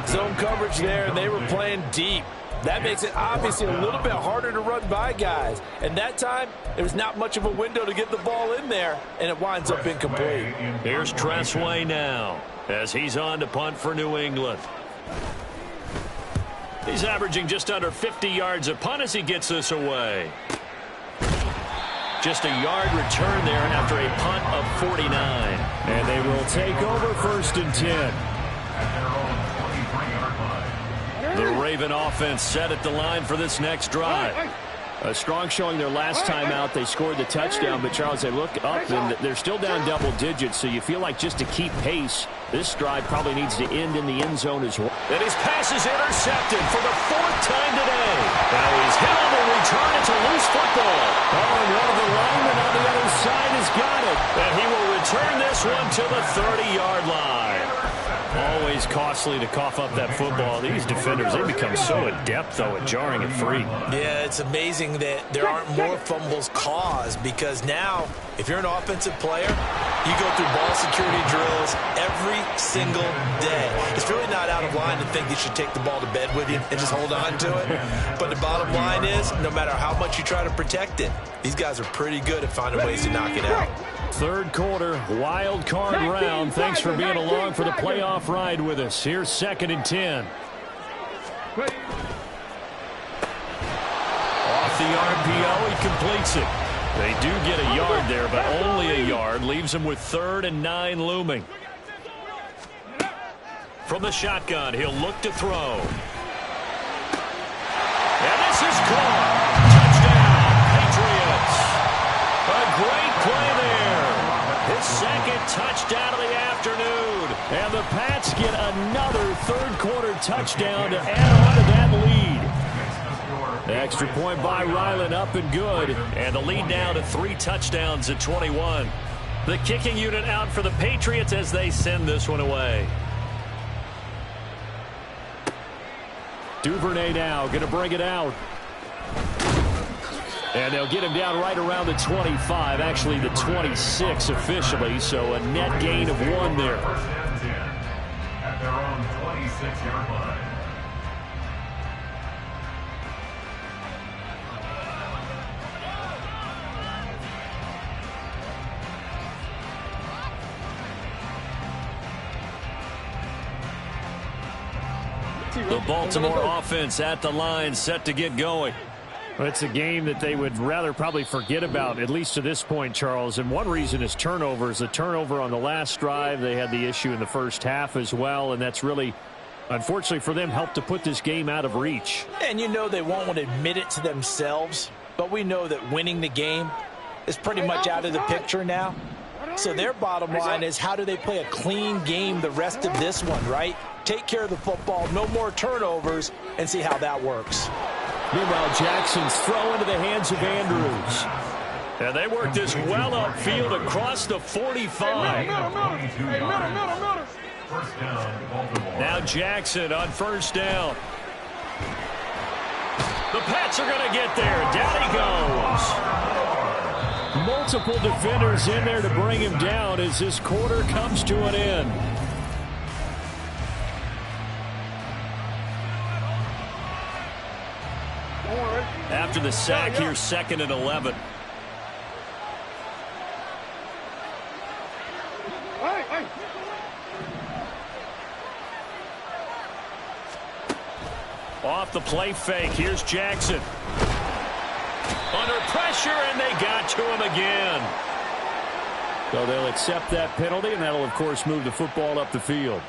Zone coverage there, and they were playing deep. That makes it obviously a little bit harder to run by guys. And that time, there's not much of a window to get the ball in there, and it winds up incomplete. Here's Tressway now as he's on to punt for New England. He's averaging just under 50 yards a punt as he gets this away. Just a yard return there after a punt of 49. And they will take over 1st and 10. The Raven offense set at the line for this next drive. A strong showing their last time out. They scored the touchdown, but Charles, they look up and they're still down double digits, so you feel like just to keep pace, this drive probably needs to end in the end zone as well. And his pass is intercepted for the 4th time today. Now he's hit on the return. It's a loose football. Oh, and one of the linemen on the other side has got it. And he will return this one to the 30-yard line. Always costly to cough up that football. These defenders, they become so adept, though, at jarring it free. Yeah, it's amazing that there aren't more fumbles caused, because now, if you're an offensive player, you go through ball security drills every single day. It's really not out of line to think you should take the ball to bed with you and just hold on to it. But the bottom line is, no matter how much you try to protect it, these guys are pretty good at finding ways to knock it out. 3rd quarter, wild card round. Thanks for being along for the playoff ride with us. Here's 2nd and 10. Off the RPO, he completes it. They do get a yard there, but only a yard. Leaves them with 3rd and 9 looming. From the shotgun, he'll look to throw. And this is caught. Touchdown, Patriots. A great play there. His 2nd touchdown of the afternoon. And the Pats get another 3rd quarter touchdown to add on to that lead. The extra point by Ryland up and good. And the lead now to 3 touchdowns at 21. The kicking unit out for the Patriots as they send this one away. Duvernay now going to bring it out. And they'll get him down right around the 25, actually the 26 officially, so a net gain of 1 there. At their own 26-yard line. The Baltimore offense at the line, set to get going. Well, it's a game that they would rather probably forget about, at least to this point, Charles. And one reason is turnovers. The turnover on the last drive, they had the issue in the first half as well, and that's really, unfortunately for them, helped to put this game out of reach. And you know they won't want to admit it to themselves, but we know that winning the game is pretty much out of the picture now. So their bottom line is, how do they play a clean game the rest of this one, right? Take care of the football, no more turnovers, and see how that works. Meanwhile, Jackson's throw into the hands of Andrews. And they work this well upfield across the 45. Now Jackson on 1st down. The Pats are going to get there. Down he goes. Multiple defenders in there to bring him down as this quarter comes to an end. After the sack, here's 2nd and 11. Hey. Off the play fake. Here's Jackson. Under pressure, and they got to him again. So they'll accept that penalty, and that'll, of course, move the football up the field.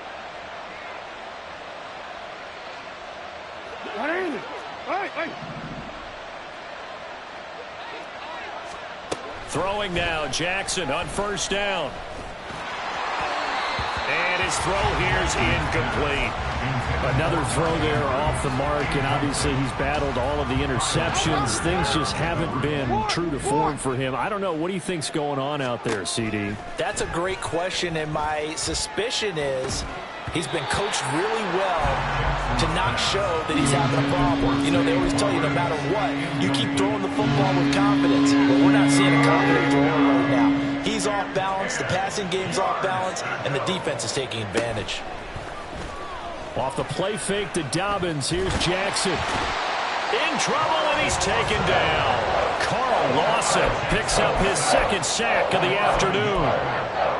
Hey. Throwing now, Jackson on first down. And his throw here's incomplete. Another throw there off the mark, and obviously he's battled all of the interceptions. Things just haven't been true to form for him. I don't know. What do you think's going on out there, CD? That's a great question, and my suspicion is he's been coached really well to not show that he's having a problem. You know, they always tell you no matter what, you keep throwing the football with confidence. But we're not seeing a confident thrower right now. He's off balance, the passing game's off balance, and the defense is taking advantage. Off the play fake to Dobbins. Here's Jackson. In trouble, and he's taken down. Carl Lawson picks up his second sack of the afternoon.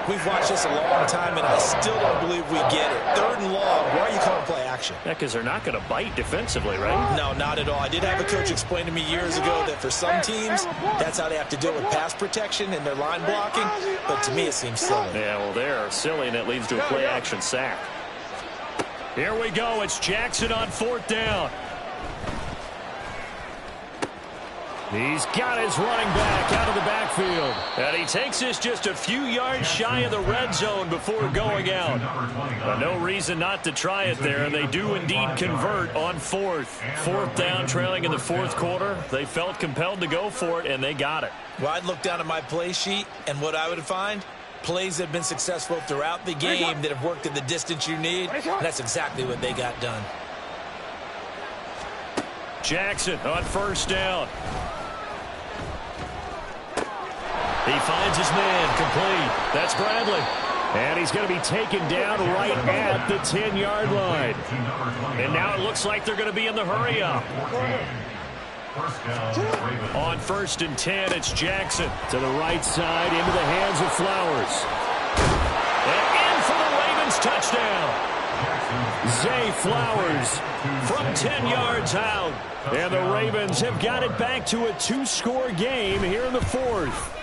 We've watched this a long time, and I still don't believe we get it. 3rd and long. Why are you calling play action? Yeah, because they're not going to bite defensively, right? No, not at all. I did have a coach explain to me years ago that for some teams, that's how they have to deal with pass protection and their line blocking. But to me, it seems silly. Yeah, well, they're silly, and it leads to a play action sack. Here we go. It's Jackson on 4th down. He's got his running back out of the backfield. And he takes this just a few yards shy of the red zone before going out. But no reason not to try it there, and they do indeed convert on 4th. 4th down, trailing in the 4th quarter. They felt compelled to go for it, and they got it. Well, I'd look down at my play sheet, and what I would find, plays that have been successful throughout the game that have worked at the distance you need, and that's exactly what they got done. Jackson on 1st down. He finds his man, complete. That's Bradley. And he's going to be taken down right at the 10-yard line. And now it looks like they're going to be in the hurry-up. On 1st and 10, it's Jackson. To the right side, into the hands of Flowers. And in for the Ravens touchdown. Zay Flowers from 10 yards out. And the Ravens have got it back to a 2-score game here in the 4th.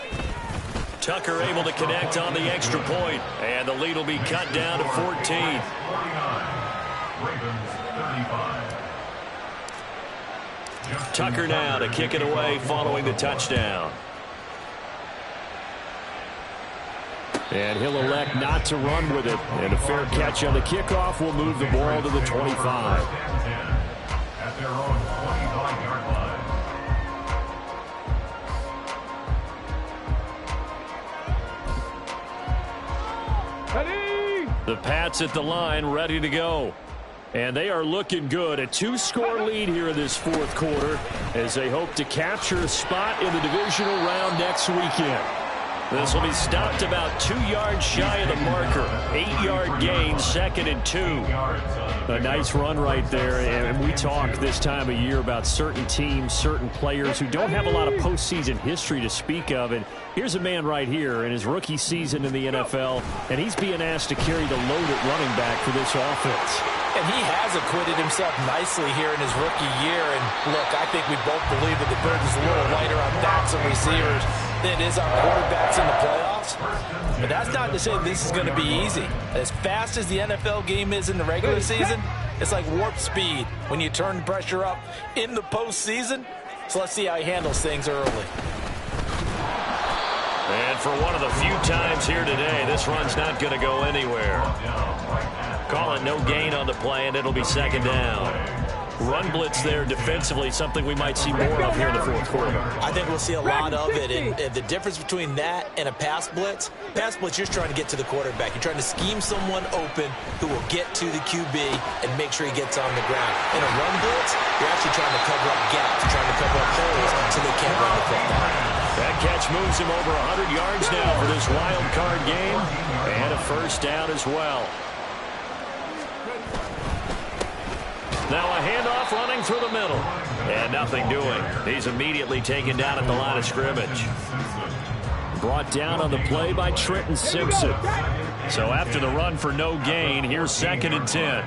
Tucker able to connect on the extra point, and the lead will be cut down to 14. Tucker now to kick it away following the touchdown. And he'll elect not to run with it. And a fair catch on the kickoff will move the ball to the 25. At their own 25-yard line. The Pats at the line, ready to go. And they are looking good. A 2-score lead here in this 4th quarter as they hope to capture a spot in the divisional round next weekend. This will be stopped about 2 yards shy of the marker. 8-yard gain, 2nd and 2. A nice run right there. And we talk this time of year about certain teams, certain players who don't have a lot of postseason history to speak of. And here's a man right here in his rookie season in the NFL, and he's being asked to carry the load at running back for this offense. And he has acquitted himself nicely here in his rookie year. And look, I think we both believe that the burden's a little lighter on backs and receivers than it is on quarterbacks in the playoffs. But that's not to say this is going to be easy. As fast as the NFL game is in the regular season, it's like warp speed when you turn the pressure up in the postseason. So let's see how he handles things early. And for one of the few times here today, this run's not going to go anywhere. Call it no gain on the play, and it'll be 2nd down. Run blitz there defensively, something we might see more of here in the 4th quarter. I think we'll see a lot of it. And the difference between that and a pass blitz, you're just trying to get to the quarterback. You're trying to scheme someone open who will get to the QB and make sure he gets on the ground. In a run blitz, you're actually trying to cover up gaps, trying to cover up holes so they can't run the football. That catch moves him over 100 yards now for this wild card game, and a 1st down as well. Now a handoff running through the middle. And nothing doing. He's immediately taken down at the line of scrimmage. Brought down on the play by Trenton Simpson. So after the run for no gain, here's 2nd and 10.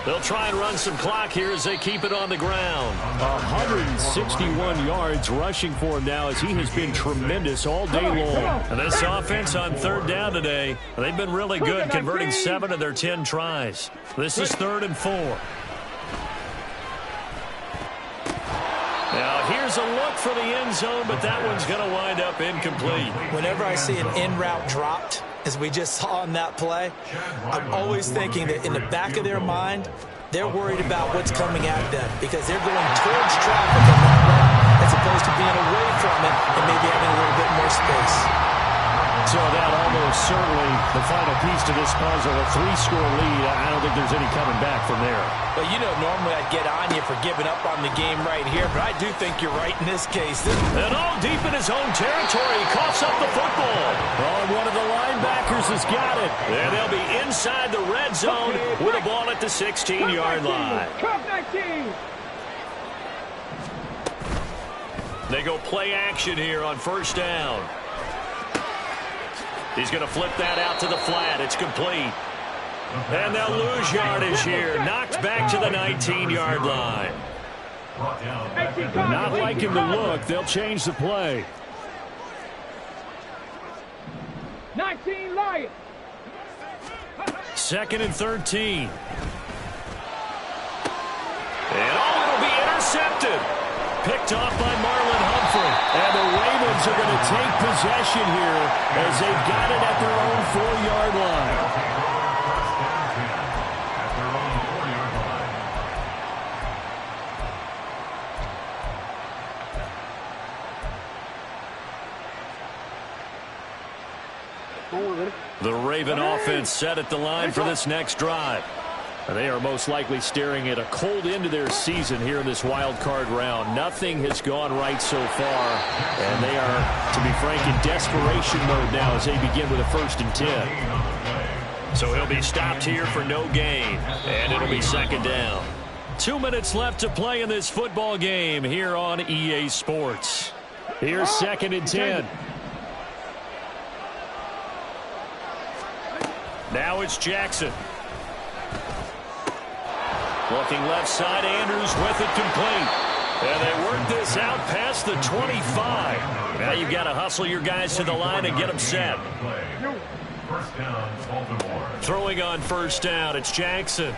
They'll try and run some clock here as they keep it on the ground. 161 yards rushing for him now as he has been tremendous all day long. And this offense on 3rd down today, they've been really good, converting 7 of their 10 tries. This is 3rd and 4. Now here's a look for the end zone, but that one's going to wind up incomplete. Whenever I see an in route dropped, as we just saw on that play, I'm always thinking that in the back of their mind, they're worried about what's coming at them because they're going towards traffic on that route as opposed to being away from it and maybe having a little bit more space. So that almost certainly the final piece to this puzzle, a 3-score lead. I don't think there's any coming back from there. Well, you know, normally I'd get on you for giving up on the game right here, but I do think you're right in this case. And all deep in his own territory, he coughs up the football. Oh, one of the linebackers has got it. And they'll be inside the red zone with a ball at the 16-yard line. They go play action here on 1st down. He's going to flip that out to the flat. It's complete. And they'll lose yardage here. Knocked back to the 19-yard line. Not liking the look. They'll change the play. 19 Lions. 2nd and 13. And it'll be intercepted. Picked off by Marlon Humphrey. And the Ravens are going to take possession here as they've got it at their own 4-yard line. The Raven offense set at the line for this next drive. They are most likely staring at a cold end to their season here in this wild card round. Nothing has gone right so far, and they are, to be frank, in desperation mode now as they begin with a 1st and 10. So he'll be stopped here for no gain, and it'll be 2nd down. 2 minutes left to play in this football game here on EA Sports. Here's 2nd and 10. Now it's Jackson. Looking left side, Andrews with it complete. And they work this out past the 25. Now you've got to hustle your guys to the line and get them set. First down, Baltimore. Throwing on 1st down, it's Jackson.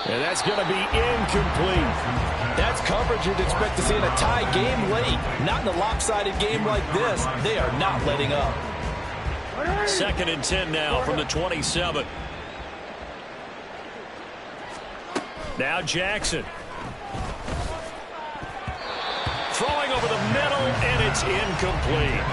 And that's going to be incomplete. That's coverage you'd expect to see in a tie game late. Not in a lopsided game like this. They are not letting up. 2nd and 10 now from the 27. Now Jackson. Throwing over the middle, and it's incomplete.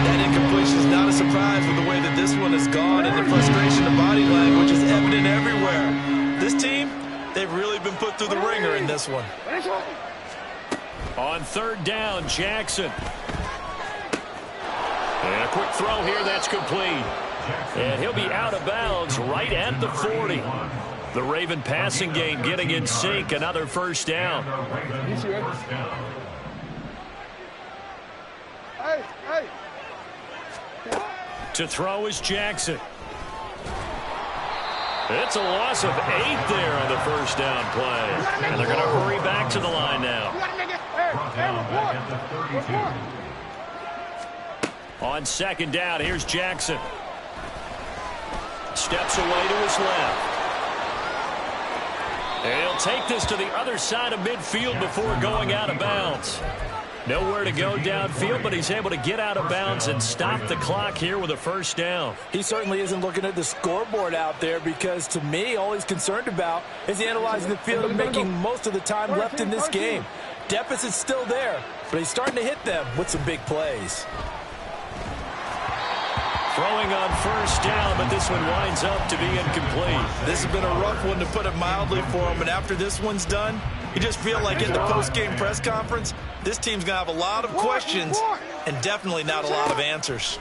That incompletion is not a surprise with the way that this one has gone, and the frustration of body language is evident everywhere. This team, they've really been put through the ringer in this one. On 3rd down, Jackson. And a quick throw here, that's complete. And he'll be out of bounds right at the 40. The Raven passing game getting in sync, another 1st down. To throw is Jackson. It's a loss of 8 there on the 1st down play. And they're going to hurry back to the line now. On 2nd down, here's Jackson. Steps away to his left. And he'll take this to the other side of midfield before going out of bounds. Nowhere to go downfield, but he's able to get out of bounds and stop the clock here with a 1st down. He certainly isn't looking at the scoreboard out there because, to me, all he's concerned about is analyzing the field and making most of the time left in this game. Deficit's still there, but he's starting to hit them with some big plays. Throwing on 1st down, but this one winds up to be incomplete. This has been a rough one, to put it mildly, for him. And after this one's done, you just feel like at the post-game press conference, this team's going to have a lot of questions and definitely not a lot of answers.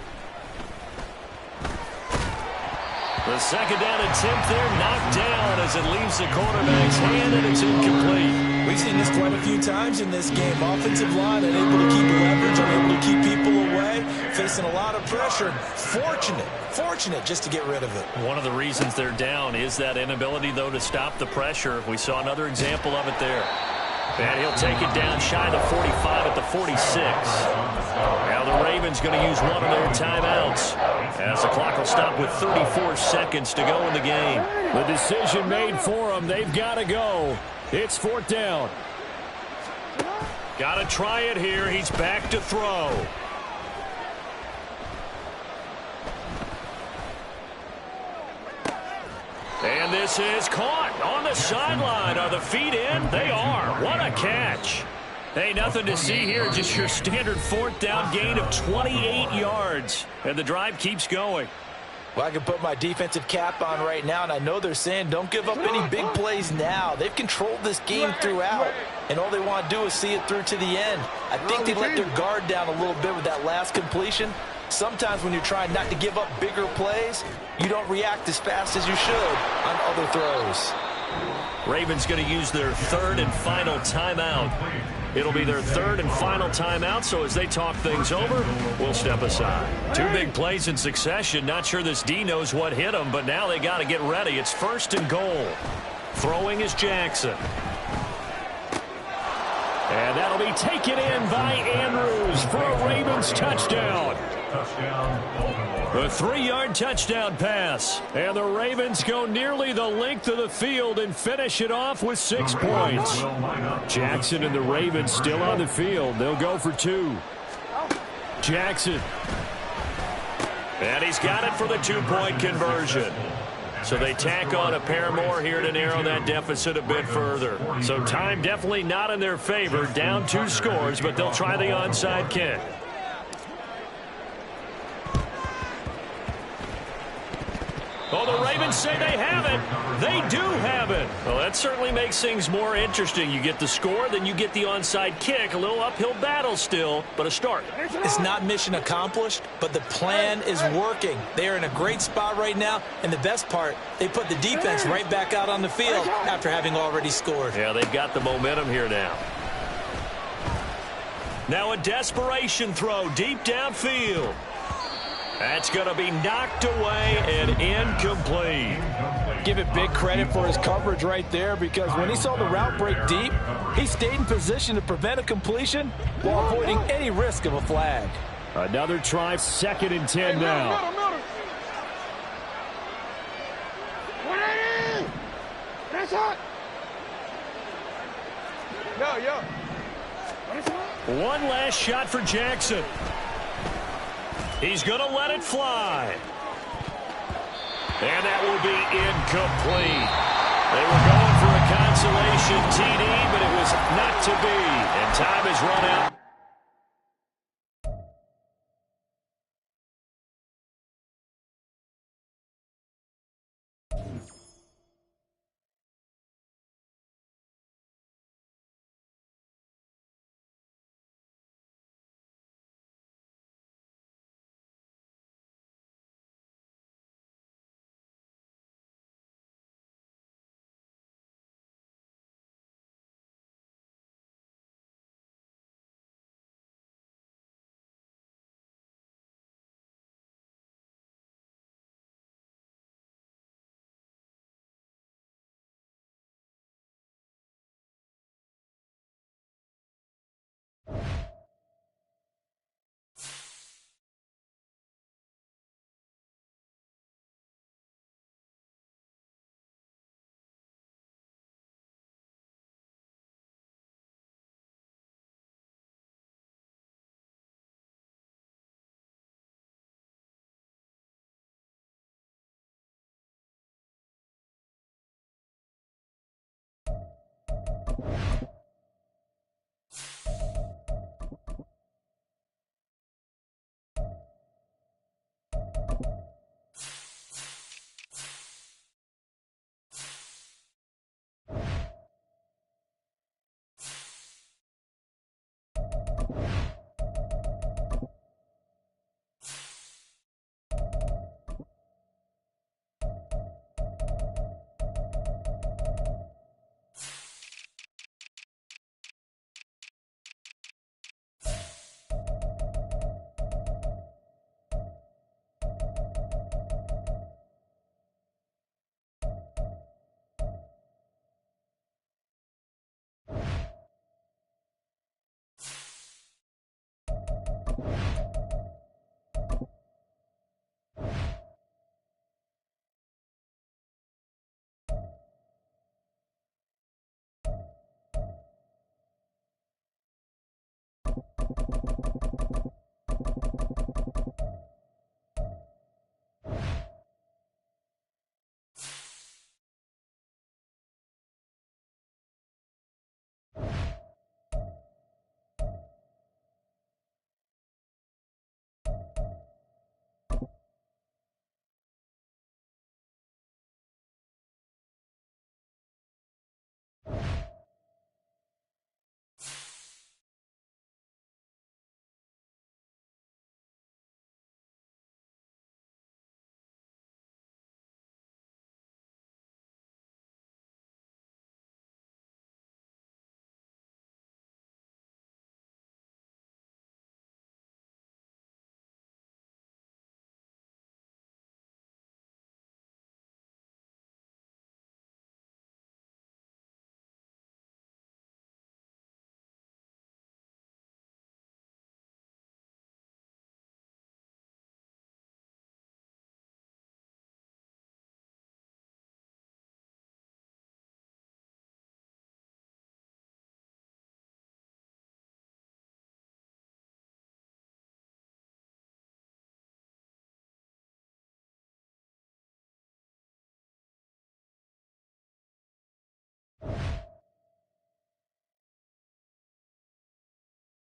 The 2nd down attempt there knocked down as it leaves the quarterback's hand, and it's incomplete. We've seen this quite a few times in this game. Offensive line unable to keep leverage, unable to keep people away, facing a lot of pressure. Fortunate just to get rid of it. One of the reasons they're down is that inability, though, to stop the pressure. We saw another example of it there. And he'll take it down shy of the 45 at the 46. Now the Ravens going to use one of their timeouts as the clock will stop with 34 seconds to go in the game. The decision made for them. They've got to go. It's 4th down. Got to try it here. He's back to throw. And this is caught on the sideline. Are the feet in? They are. What a catch. Hey, nothing to see here. Just your standard 4th down gain of 28 yards. And the drive keeps going. Well, I can put my defensive cap on right now, and I know they're saying don't give up any big plays now. They've controlled this game throughout, and all they want to do is see it through to the end. I think they let their guard down a little bit with that last completion. Sometimes when you're trying not to give up bigger plays, you don't react as fast as you should on other throws. Ravens going to use their 3rd and final timeout. It'll be their 3rd and final timeout, so as they talk things over, we'll step aside. 2 big plays in succession. Not sure this D knows what hit him, but now they got to get ready. It's 1st and goal. Throwing is Jackson. And that'll be taken in by Andrews for a Ravens touchdown. A 3-yard touchdown pass. And the Ravens go nearly the length of the field and finish it off with 6 points. Jackson and the Ravens still on the field. They'll go for 2. Jackson. And he's got it for the 2-point conversion. So they tack on a pair more here to narrow that deficit a bit further. So time definitely not in their favor. Down 2 scores, but they'll try the onside kick. Oh, the Ravens say they have it. They do have it. Well, that certainly makes things more interesting. You get the score, then you get the onside kick. A little uphill battle still, but a start. It's not mission accomplished, but the plan is working. They are in a great spot right now, and the best part, they put the defense right back out on the field after having already scored. Yeah, they've got the momentum here now. Now a desperation throw deep downfield. That's going to be knocked away and incomplete. Give it big credit for his coverage right there, because when he saw the route break deep, he stayed in position to prevent a completion while avoiding any risk of a flag. Another try, 2nd and 10 now. That's hot. One last shot for Jackson. He's going to let it fly. And that will be incomplete. They were going for a consolation TD, but it was not to be. And time has run out.